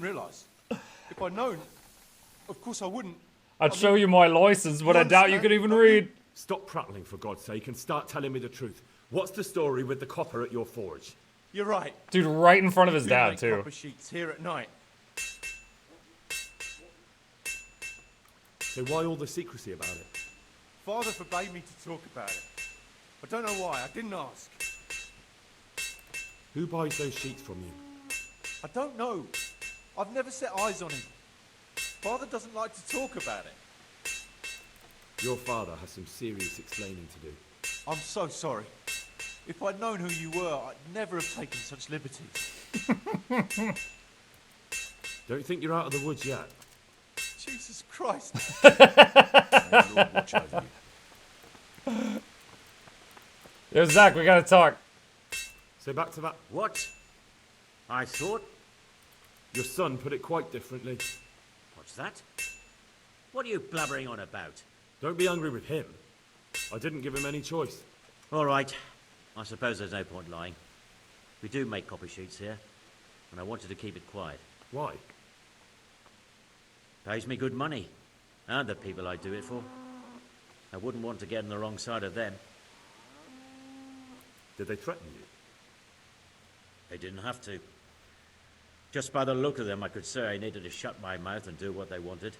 realise. If I'd known, of course I wouldn't. I'd show you my license, but I doubt you could even read. Stop prattling, for God's sake, and start telling me the truth. What's the story with the copper at your forge? You're right. Dude, right in front of his We dad, make too. copper sheets here at night. So why all the secrecy about it? Father forbade me to talk about it. I don't know why. I didn't ask. Who buys those sheets from you? I don't know. I've never set eyes on him. Father doesn't like to talk about it. Your father has some serious explaining to do. I'm so sorry. If I'd known who you were, I'd never have taken such liberties. Don't think you're out of the woods yet. Jesus Christ. May the Lord watch over you. Yo, Zach, we gotta talk. So back to that. What? I thought... Your son put it quite differently. What's that? What are you blabbering on about? Don't be angry with him. I didn't give him any choice. All right. I suppose there's no point lying. We do make copy sheets here, and I wanted to keep it quiet. Why? Pays me good money, and the people I do it for. I wouldn't want to get on the wrong side of them. Did they threaten you? They didn't have to. Just by the look of them, I could say I needed to shut my mouth and do what they wanted.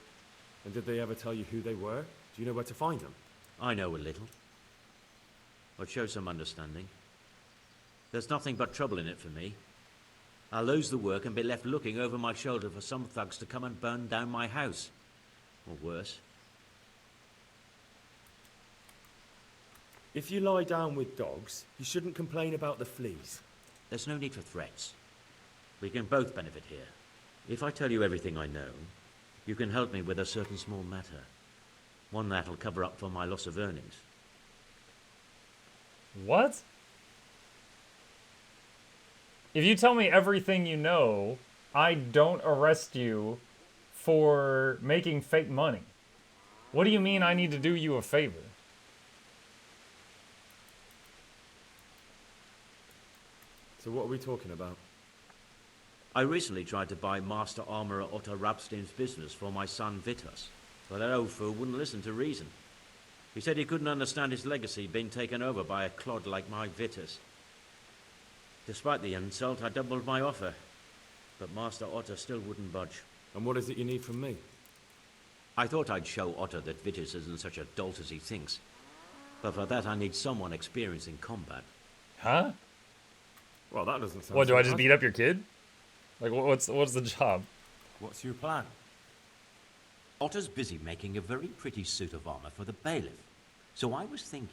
And did they ever tell you who they were? Do you know where to find them? I know a little. I'd show some understanding. There's nothing but trouble in it for me. I'll lose the work and be left looking over my shoulder for some thugs to come and burn down my house. Or worse. If you lie down with dogs, you shouldn't complain about the fleas. There's no need for threats. We can both benefit here. If I tell you everything I know, you can help me with a certain small matter. One that'll cover up for my loss of earnings. What? If you tell me everything you know, I don't arrest you for making fake money. What do you mean I need to do you a favor? So what are we talking about? I recently tried to buy Master Armourer Otto Rapstein's business for my son Vitus, but that old fool wouldn't listen to reason. He said he couldn't understand his legacy being taken over by a clod like my Vitus. Despite the insult, I doubled my offer, but Master Otto still wouldn't budge. And what is it you need from me? I thought I'd show Otto that Vitus isn't such a dolt as he thinks, but for that I need someone experienced in combat. Huh? Well, that doesn't sound What, do so I just bad. beat up your kid? Like, what's the job? What's your plan? Otto's busy making a very pretty suit of armor for the bailiff. So I was thinking,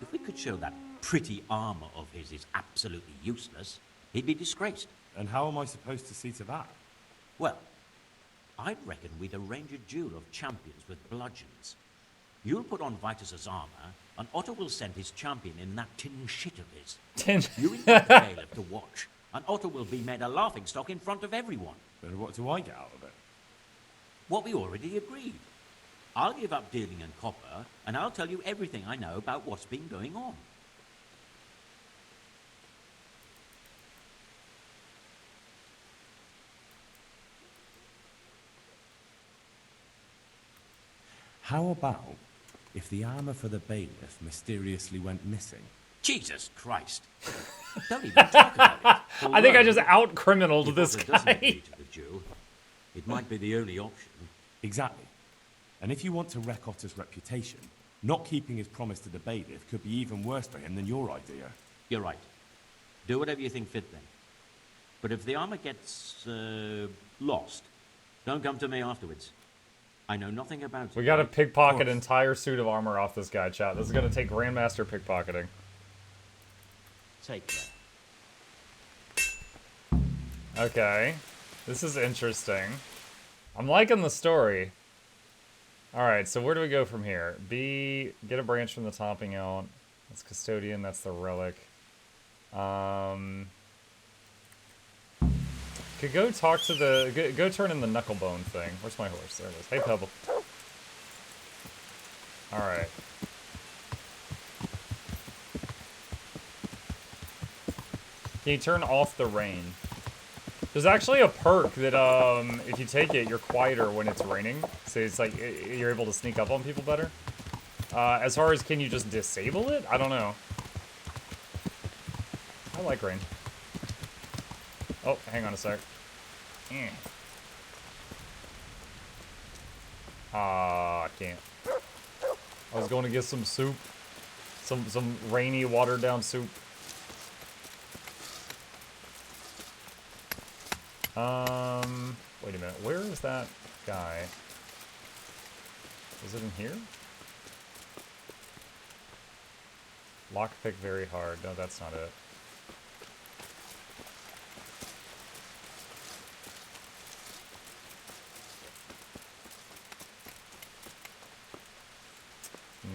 if we could show that pretty armor of his is absolutely useless, he'd be disgraced. And how am I supposed to see to that? Well, I'd reckon we'd arrange a duel of champions with bludgeons. You'll put on Vitus's armor, and Otto will send his champion in that tin shit of his. You invite the bailiff to watch, and Otto will be made a laughingstock in front of everyone. Then what do I get out of it? What we already agreed. I'll give up dealing in copper, and I'll tell you everything I know about what's been going on. How about if the armor for the bailiff mysteriously went missing? Jesus Christ. Don't even talk about it. I think I just Although, out-criminaled if this Otto doesn't guy. agree to the duel, it might be the only option. Exactly. And if you want to wreck Otter's reputation, not keeping his promise to the bailiff could be even worse for him than your idea. You're right. Do whatever you think fit then. But if the armor gets lost, don't come to me afterwards. I know nothing about it. We gotta right? pickpocket an entire suit of armor off this guy, chat. This is gonna take Grandmaster pickpocketing. Take care. Okay. This is interesting. I'm liking the story. Alright, so where do we go from here? B, get a branch from the topping out. That's custodian, that's the relic. Could go talk to the... Go turn in the knucklebone thing. Where's my horse? There it is. Hey, Pebble. Alright. Can you turn off the rain? There's actually a perk that, if you take it, you're quieter when it's raining. So it's like, you're able to sneak up on people better. As far as can you just disable it? I don't know. I like rain. Oh, hang on a sec. I can't. I was going to get some soup. Some rainy, watered down soup. Wait a minute. Where is that guy? Is it in here? Lockpick very hard. No, that's not it.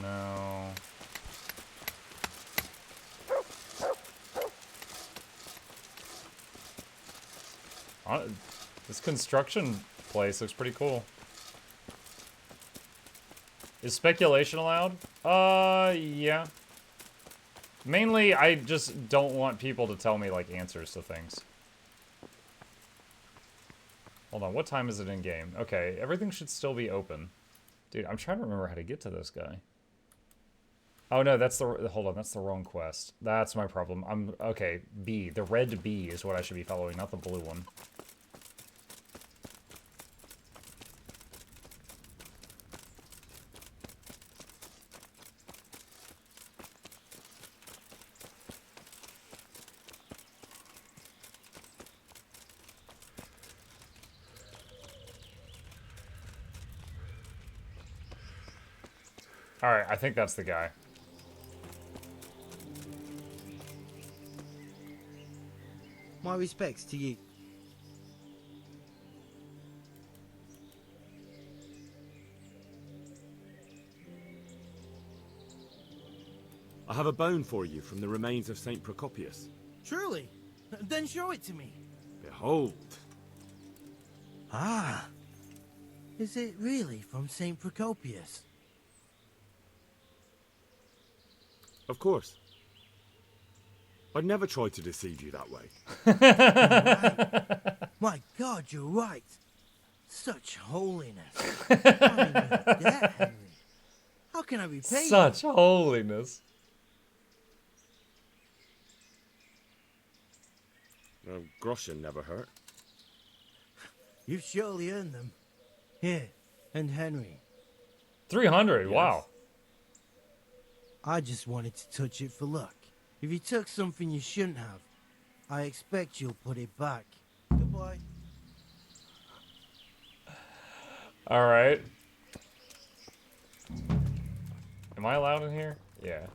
No. This construction place looks pretty cool. Is speculation allowed? Yeah. Mainly, I just don't want people to tell me, like, answers to things. Hold on, what time is it in game? Okay, everything should still be open. Dude, I'm trying to remember how to get to this guy. Oh no, that's the, hold on, that's the wrong quest. That's my problem. Okay, B. The red B is what I should be following, not the blue one. Alright, I think that's the guy. My respects to you. I have a bone for you from the remains of St. Procopius. Truly? Then show it to me. Behold. Ah. Is it really from St. Procopius? Of course. I'd never try to deceive you that way. Right. My God, you're right. Such holiness. I'm in your debt, Henry. How can I repay you? Such holiness. A groschen never hurt. You've surely earned them. Here, and Henry. 300, Yes. wow. I just wanted to touch it for luck. If you took something you shouldn't have, I expect you'll put it back. Goodbye. Alright. Am I allowed in here? Yeah.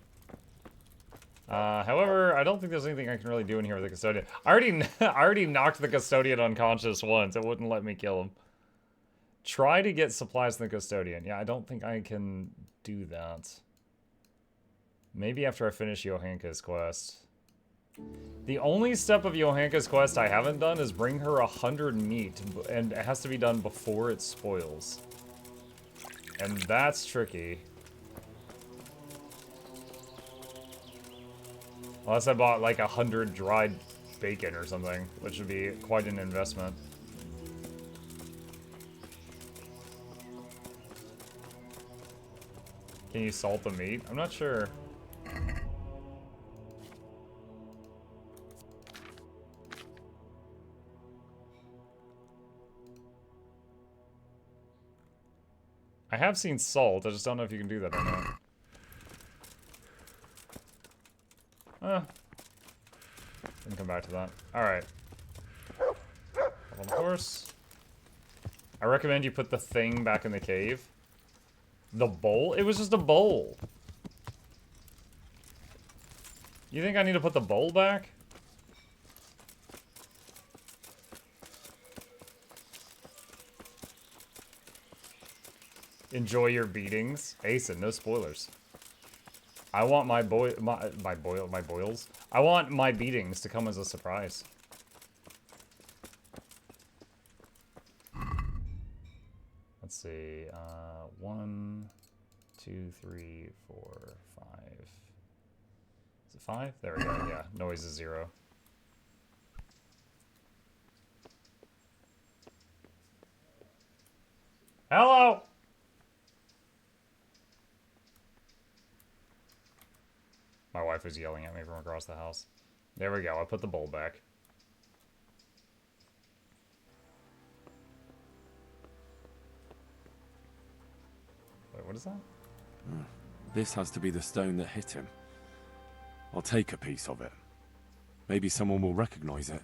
However, I don't think there's anything I can really do in here with the custodian. I already knocked the custodian unconscious once. It wouldn't let me kill him. Try to get supplies from the custodian. Yeah, I don't think I can do that. Maybe after I finish Johanka's quest. The only step of Johanka's quest I haven't done is bring her 100 meat, and it has to be done before it spoils. And that's tricky. Unless I bought like 100 dried bacon or something, which would be quite an investment. Can you salt the meat? I'm not sure. I have seen salt, I just don't know if you can do that or not. We can come back to that. Alright. Up on the horse. I recommend you put the thing back in the cave. The bowl? It was just a bowl. You think I need to put the bowl back? Enjoy your beatings. Asen, no spoilers. I want my boils. I want my beatings to come as a surprise. Let's see. 1, 2, 3, 4, 5. Is it 5? There we go. Yeah, noise is 0. Hello! My wife was yelling at me from across the house. There we go. I put the bowl back. Wait, what is that? This has to be the stone that hit him. I'll take a piece of it. Maybe someone will recognize it.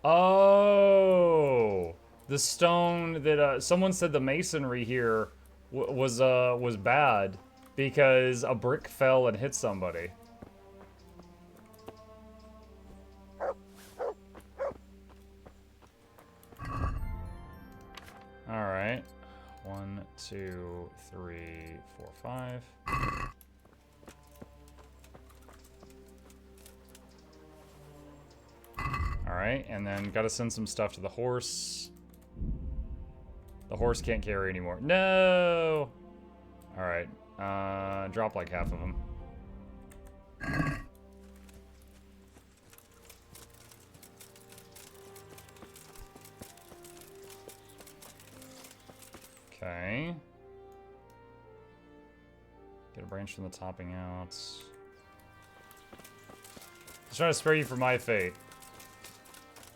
Oh! The stone that, someone said the masonry here was bad because a brick fell and hit somebody. Alright. 1, 2, 3, 4, 5. Alright, and then gotta send some stuff to the horse. The horse can't carry anymore. No! Alright, drop like half of them. Okay. Get a branch from the topping out. Just trying to spare you from my fate.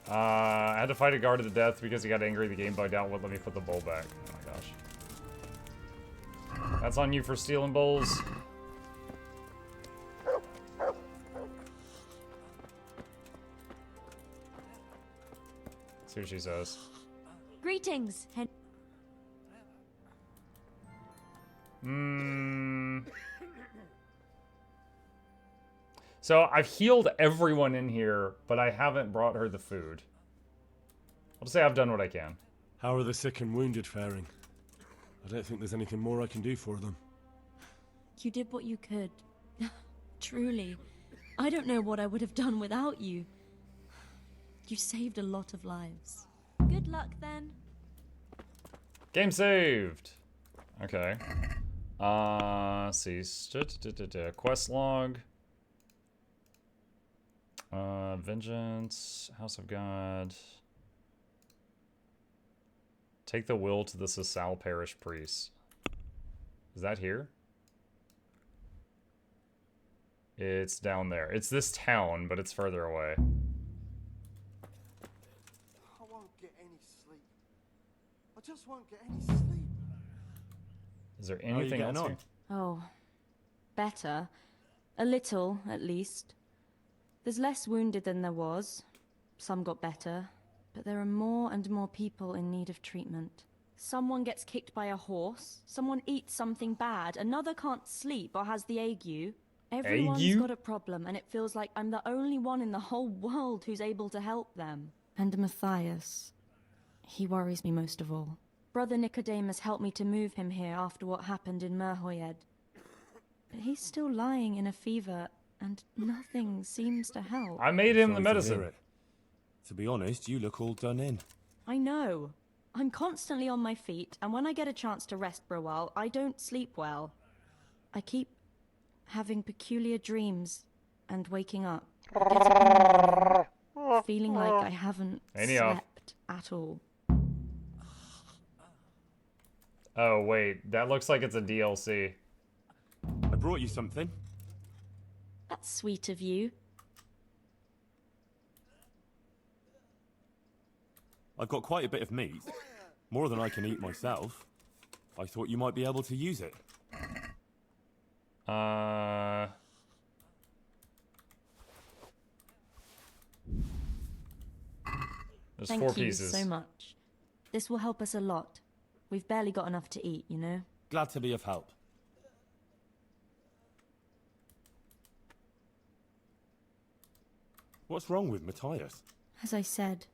I had to fight a guard to the death because he got angry. The game bugged out. Wouldn't let me put the bowl back. Oh my gosh. That's on you for stealing bowls. See what she says. Greetings, So I've healed everyone in here, but I haven't brought her the food. I'll just say I've done what I can. How are the sick and wounded faring? I don't think there's anything more I can do for them. You did what you could. Truly. I don't know what I would have done without you. You saved a lot of lives. Good luck, then. Game saved. Okay. Let's see. Quest log. Vengeance. House of God. Take the will to the Sasal Parish Priest. Is that here? It's down there. It's this town, but it's further away. I won't get any sleep. I just won't get any sleep. Is there anything else here? Oh, better. A little, at least. There's less wounded than there was. Some got better. But there are more and more people in need of treatment. Someone gets kicked by a horse. Someone eats something bad. Another can't sleep or has the ague. Everyone's got a problem, and it feels like I'm the only one in the whole world who's able to help them. And Matthias. He worries me most of all. Brother Nicodemus helped me to move him here after what happened in Merhoyed. But he's still lying in a fever, and nothing seems to help. I made him the Sorry to medicine. hear it. To be honest, you look all done in. I know. I'm constantly on my feet, and when I get a chance to rest for a while, I don't sleep well. I keep having peculiar dreams and waking up, feeling like I haven't slept at all. Oh, wait. That looks like it's a DLC. I brought you something. That's sweet of you. I've got quite a bit of meat. More than I can eat myself. I thought you might be able to use it. There's Thank 4 you pieces. so much. This will help us a lot. We've barely got enough to eat, you know? Glad to be of help. What's wrong with Matthias? As I said,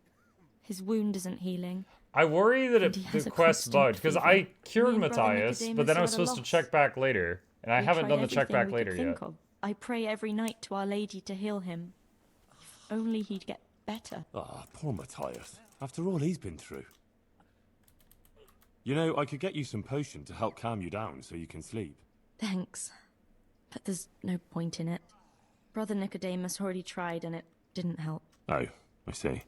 his wound isn't healing. I worry that And he has the a quest constant bugged, because fever. I cured Me and Brother Matthias, but Nicodemus then I are was at a supposed to loss. check back later, and I We haven't tried done the check everything back we later could yet. think of. I pray every night to Our Lady to heal him. If only he'd get better. Ah, poor Matthias. After all he's been through. You know, I could get you some potion to help calm you down so you can sleep. Thanks. But there's no point in it. Brother Nicodemus already tried and it didn't help. Oh, I see.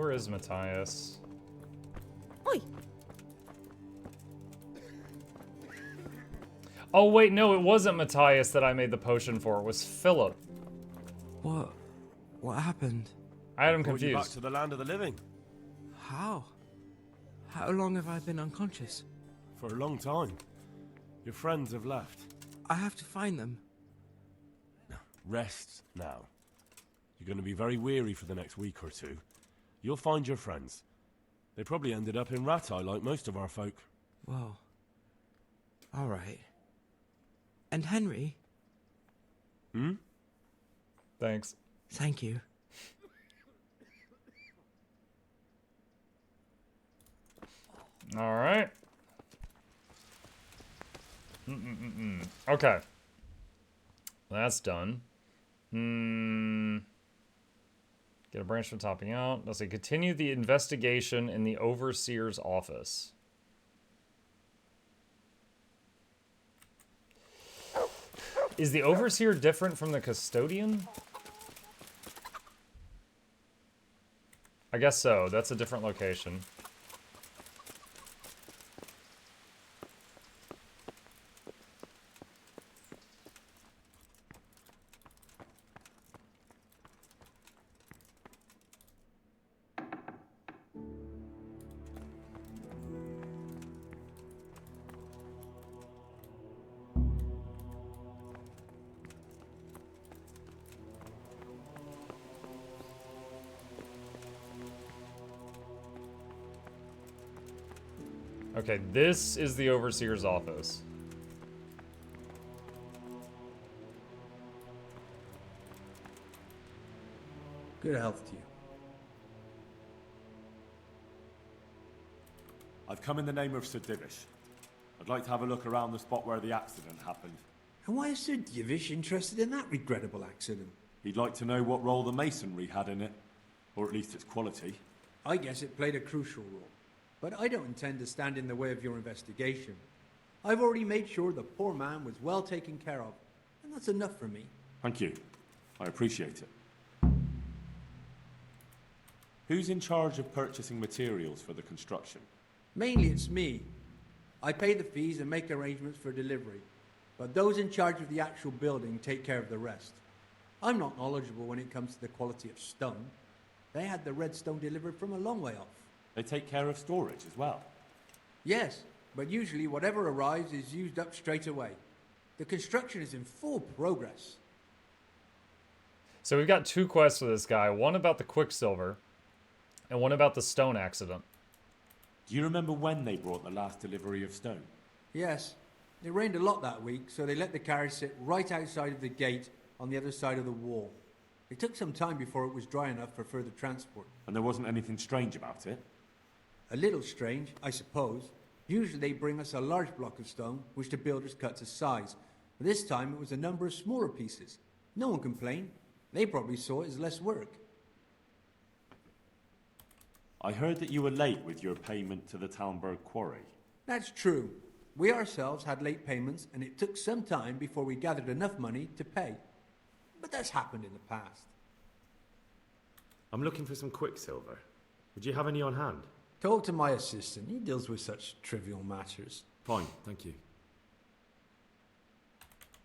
Where is Matthias? Oi! Oh wait, no, it wasn't Matthias that I made the potion for. It was Philip. What? What happened? I had him Brought you back confused. to the land of the living. How? How long have I been unconscious? For a long time. Your friends have left. I have to find them. Rest now. You're going to be very weary for the next week or two. You'll find your friends. They probably ended up in Rattay like most of our folk. Well, alright. And Henry? Hmm? Thanks. Thank you. All right. Okay. That's done. Get a branch from topping out. Let's see. Continue the investigation in the overseer's office. Is the overseer different from the custodian? I guess so. That's a different location. Okay, this is the overseer's office. Good health to you. I've come in the name of Sir Divish. I'd like to have a look around the spot where the accident happened. And why is Sir Divish interested in that regrettable accident? He'd like to know what role the masonry had in it, or at least its quality. I guess it played a crucial role. But I don't intend to stand in the way of your investigation. I've already made sure the poor man was well taken care of, and that's enough for me. Thank you. I appreciate it. Who's in charge of purchasing materials for the construction? Mainly it's me. I pay the fees and make arrangements for delivery, but those in charge of the actual building take care of the rest. I'm not knowledgeable when it comes to the quality of stone. They had the red stone delivered from a long way off. They take care of storage as well. Yes, but usually whatever arrives is used up straight away. The construction is in full progress. So we've got two quests for this guy. One about the Quicksilver, and one about the stone accident. Do you remember when they brought the last delivery of stone? Yes, it rained a lot that week, so they let the carriage sit right outside of the gate on the other side of the wall. It took some time before it was dry enough for further transport. And there wasn't anything strange about it? A little strange, I suppose. Usually they bring us a large block of stone, which the builders cut to size. But this time it was a number of smaller pieces. No one complained. They probably saw it as less work. I heard that you were late with your payment to the Talmberg quarry. That's true. We ourselves had late payments, and it took some time before we gathered enough money to pay. But that's happened in the past. I'm looking for some quicksilver. Would you have any on hand? Talk to my assistant. He deals with such trivial matters. Fine, thank you.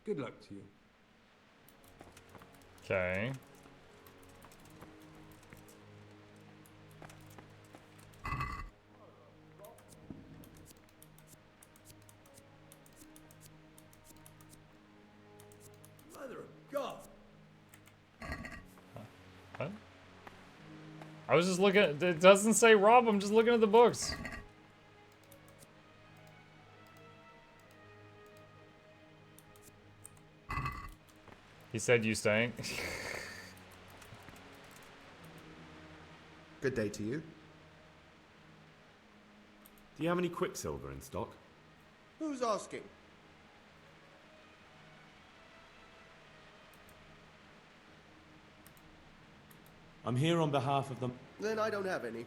Good luck to you. Okay. Mother of God! What? I was just looking at, it doesn't say rob, I'm just looking at the books. He said you stank. Good day to you. Do you have any quicksilver in stock? Who's asking? I'm here on behalf of the... Then I don't have any.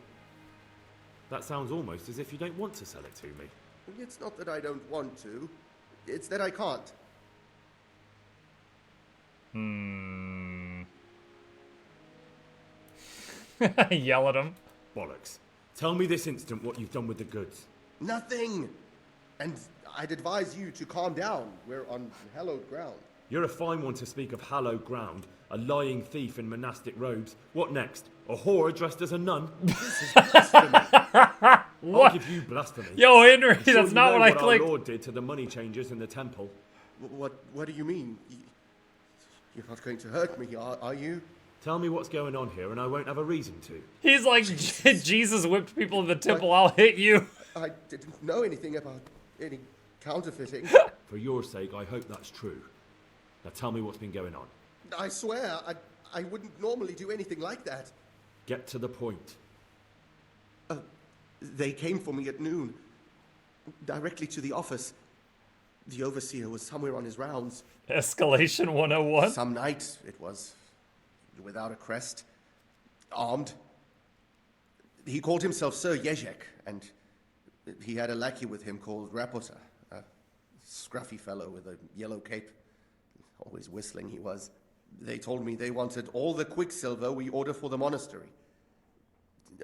That sounds almost as if you don't want to sell it to me. It's not that I don't want to. It's that I can't. Yell at him. bollocks. Tell me this instant what you've done with the goods. Nothing! And I'd advise you to calm down. We're on hallowed ground. You're a fine one to speak of hallowed ground, a lying thief in monastic robes. What next? A whore dressed as a nun? This is blasphemy. I'll give you blasphemy. Yo, Henry, I'm sure that's you not know what I our clicked. Lord did to the money changers in the temple. What do you mean? You're not going to hurt me, are you? Tell me what's going on here and I won't have a reason to. He's like, Jesus whipped people in the temple, I'll hit you. I didn't know anything about any counterfeiting. For your sake, I hope that's true. Now tell me what's been going on. I swear, I wouldn't normally do anything like that. Get to the point. They came for me at noon, directly to the office. The overseer was somewhere on his rounds. Escalation 101? Some night, it was. Without a crest. Armed. He called himself Sir Jezek, and he had a lackey with him called Rapota, a scruffy fellow with a yellow cape. Always whistling he was. They told me they wanted all the quicksilver we order for the monastery.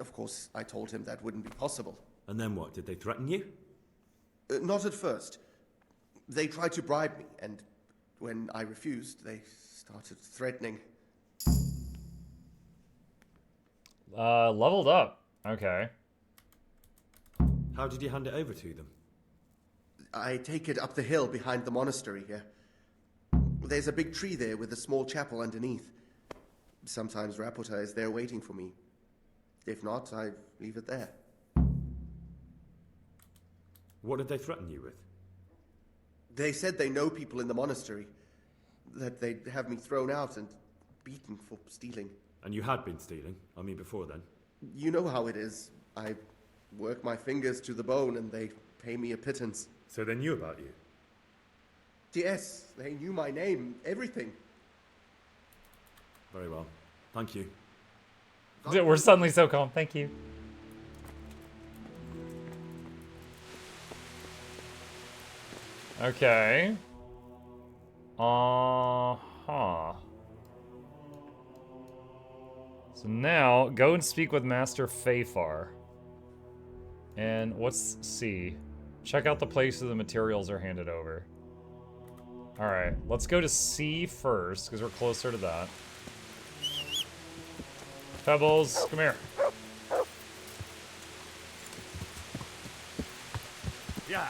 Of course, I told him that wouldn't be possible. And then what? Did they threaten you? Not at first. They tried to bribe me, and when I refused, they started threatening. Leveled up. Okay. How did you hand it over to them? I take it up the hill behind the monastery here. There's a big tree there with a small chapel underneath. Sometimes Rapota is there waiting for me. If not, I leave it there. What did they threaten you with? They said they know people in the monastery. That they'd have me thrown out and beaten for stealing. And you had been stealing? I mean, before then? You know how it is. I work my fingers to the bone and they pay me a pittance. So they knew about you? Yes, they knew my name, everything. Very well. Thank you. We're suddenly so calm. Thank you. Okay. Uh-huh. So now, go and speak with Master Fafar. And what's C? Check out the place where the materials are handed over. Alright, let's go to C first, because we're closer to that. Pebbles, come here. Yeah.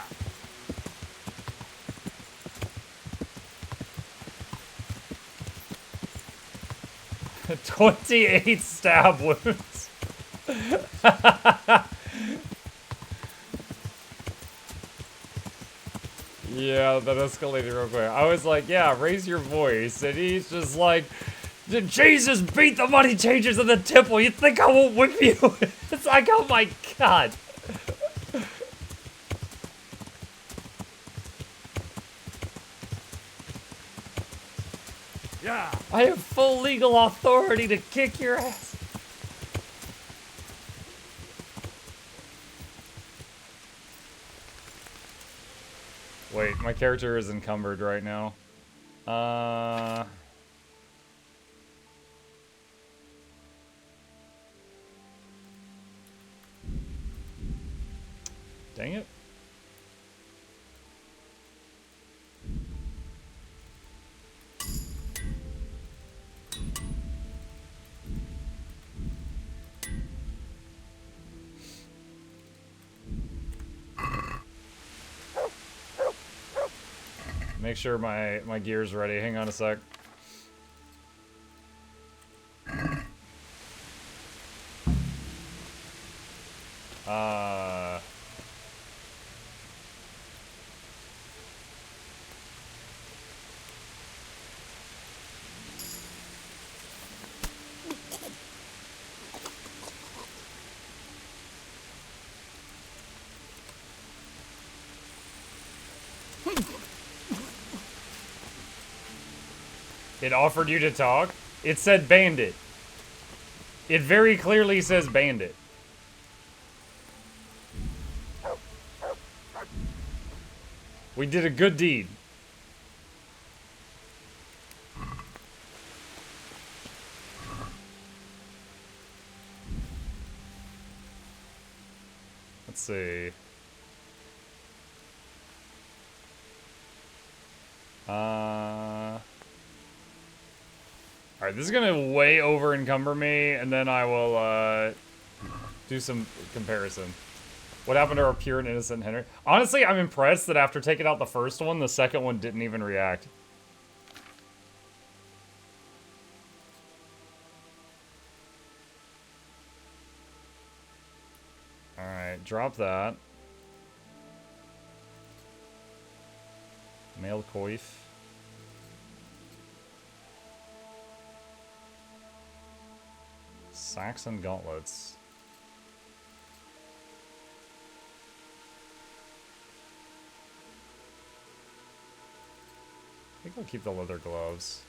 28 stab wounds. Yeah, that escalated real quick. I was like, yeah, raise your voice. And he's just like, Jesus beat the money changers in the temple. You think I won't whip you? It's like, oh my god. Yeah. I have full legal authority to kick your ass. Wait, my character is encumbered right now. Dang it. Make sure my gear's ready. Hang on a sec. It offered you to talk? It said bandit. It very clearly says bandit. We did a good deed. Let's see. Alright, this is gonna way over encumber me, and then I will, do some comparison. What happened to our pure and innocent Henry? Honestly, I'm impressed that after taking out the first one, the second one didn't even react. Alright, drop that. Male coif. Saxon gauntlets. I think I'll keep the leather gloves.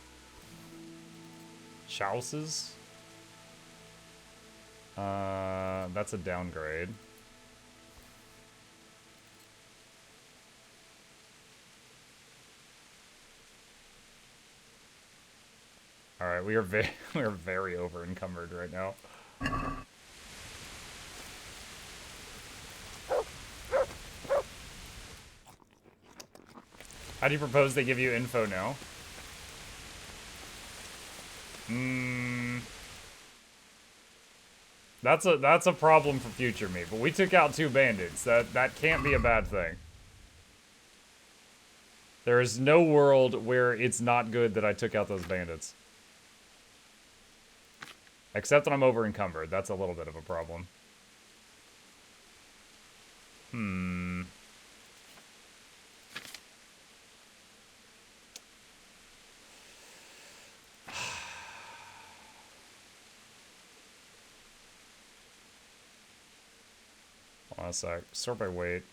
Chouses? That's a downgrade. Alright, we are very over encumbered right now. How do you propose they give you info now? That's a problem for future me, but we took out 2 bandits. That can't be a bad thing. There is no world where it's not good that I took out those bandits. Except that I'm over encumbered. That's a little bit of a problem. Hold on a sec. Sort by weight.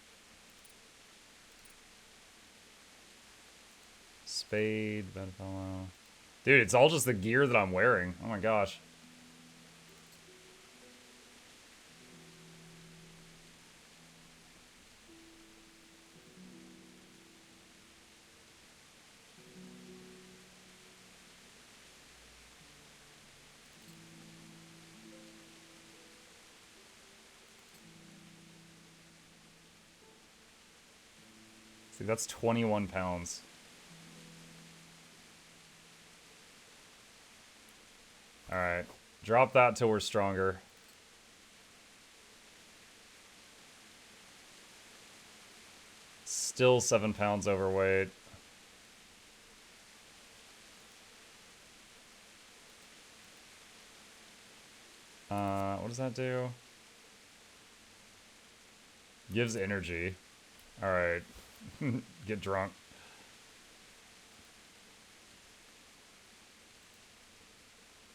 Spade, bedfellow. Dude, it's all just the gear that I'm wearing. Oh my gosh. See, that's 21 pounds. Alright. Drop that till we're stronger. Still 7 pounds overweight. What does that do? Gives energy. Alright. Get drunk.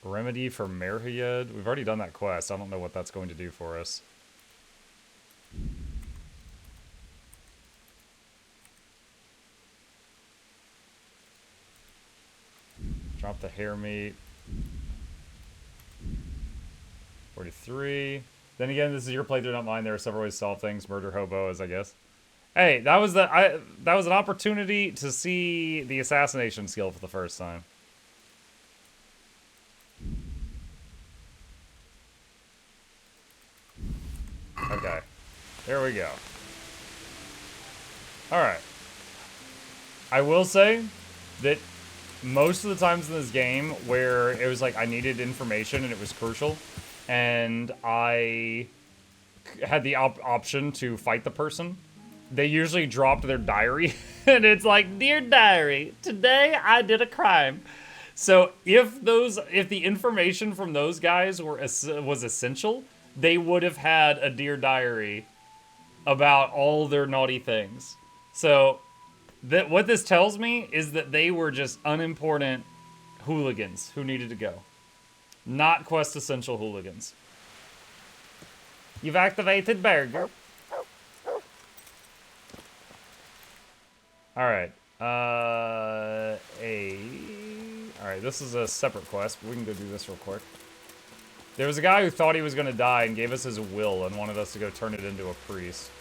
Remedy for Merhayed. We've already done that quest. I don't know what that's going to do for us. Drop the hair meat. 43. Then again, this is your playthrough, not mine. There are several ways to solve things. Murder hobos, I guess. Hey, that was an opportunity to see the assassination skill for the first time. Okay. There we go. Alright. I will say that most of the times in this game where it was like I needed information and it was crucial, and I had the option to fight the person, they usually dropped their diary, and it's like, "Dear diary, today I did a crime." So if the information from those guys was essential, they would have had a dear diary about all their naughty things. So what this tells me is that they were just unimportant hooligans who needed to go, not quest essential hooligans. You've activated Burger. Alright. Alright, this is a separate quest, but we can go do this real quick. There was a guy who thought he was going to die and gave us his will and wanted us to go turn it into a priest.